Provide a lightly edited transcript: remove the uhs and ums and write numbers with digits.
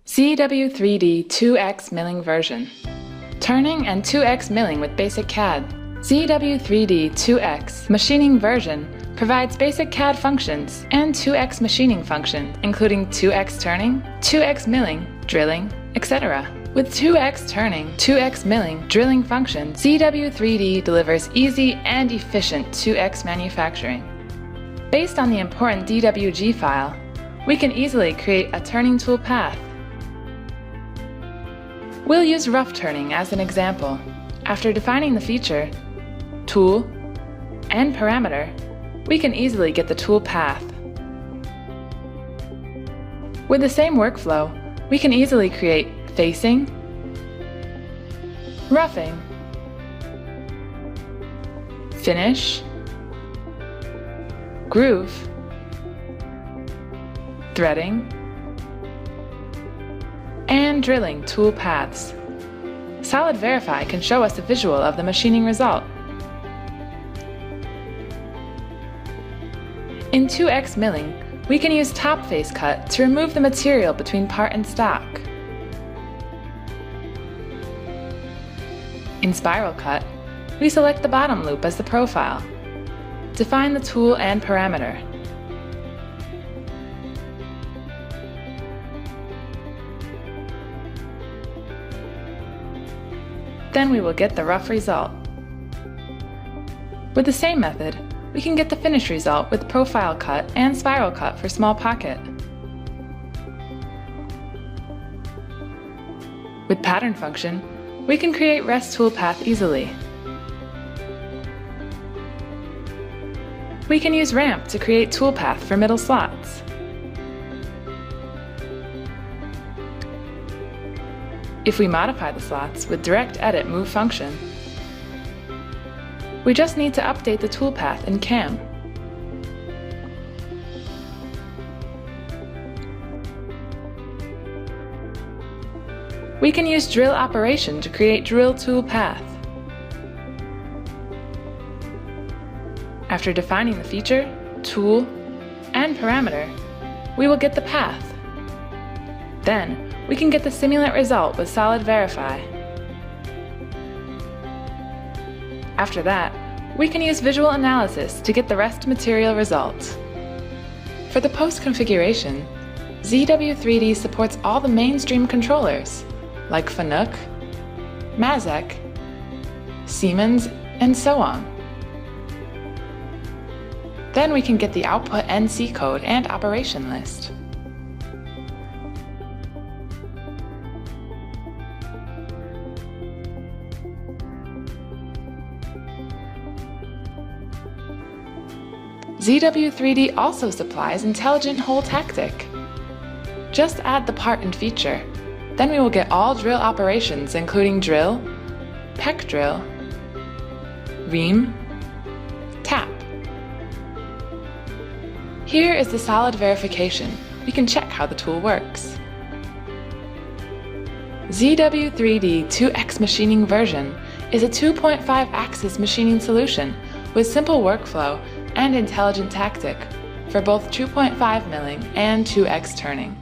ZW3D 2X milling version. Turning and 2X milling with basic CAD. ZW3D 2X machining version provides basic CAD functions and 2X machining function, including 2X turning, 2X milling, drilling, etc. With 2X turning, 2X milling, drilling functions, ZW3D delivers easy and efficient 2X manufacturing. Based on the important DWG file, we can easily create a turning tool path. We'll use rough turning as an example. After defining the feature, tool, and parameter, we can easily get the tool path. With the same workflow, we can easily create facing, roughing, finish, groove, threading, and drilling tool paths. Solid Verify can show us a visual of the machining result. In 2X milling, we can use top face cut to remove the material between part and stock. In spiral cut, we select the bottom loop as the profile. Define the tool and parameter. Then we will get the rough result. With the same method, we can get the finished result with profile cut and spiral cut for small pocket. With pattern function, we can create rest tool path easily. We can use ramp to create tool path for middle slots. If we modify the slots with direct edit move function, we just need to update the toolpath in CAM. We can use drill operation to create drill tool path. After defining the feature, tool, and parameter, we will get the path. Then, we can get the simulant result with Solid Verify. After that, we can use visual analysis to get the rest material results. For the post configuration, ZW3D supports all the mainstream controllers, like Fanuc, Mazak, Siemens, and so on. Then we can get the output NC code and operation list. ZW3D also supplies intelligent hole tactic. Just add the part and feature, then we will get all drill operations including drill, peck drill, ream, tap. Here is the solid verification. We can check how the tool works. ZW3D 2X machining version is a 2.5-axis machining solution with simple workflow and intelligent tactic for both 2.5 milling and 2X turning.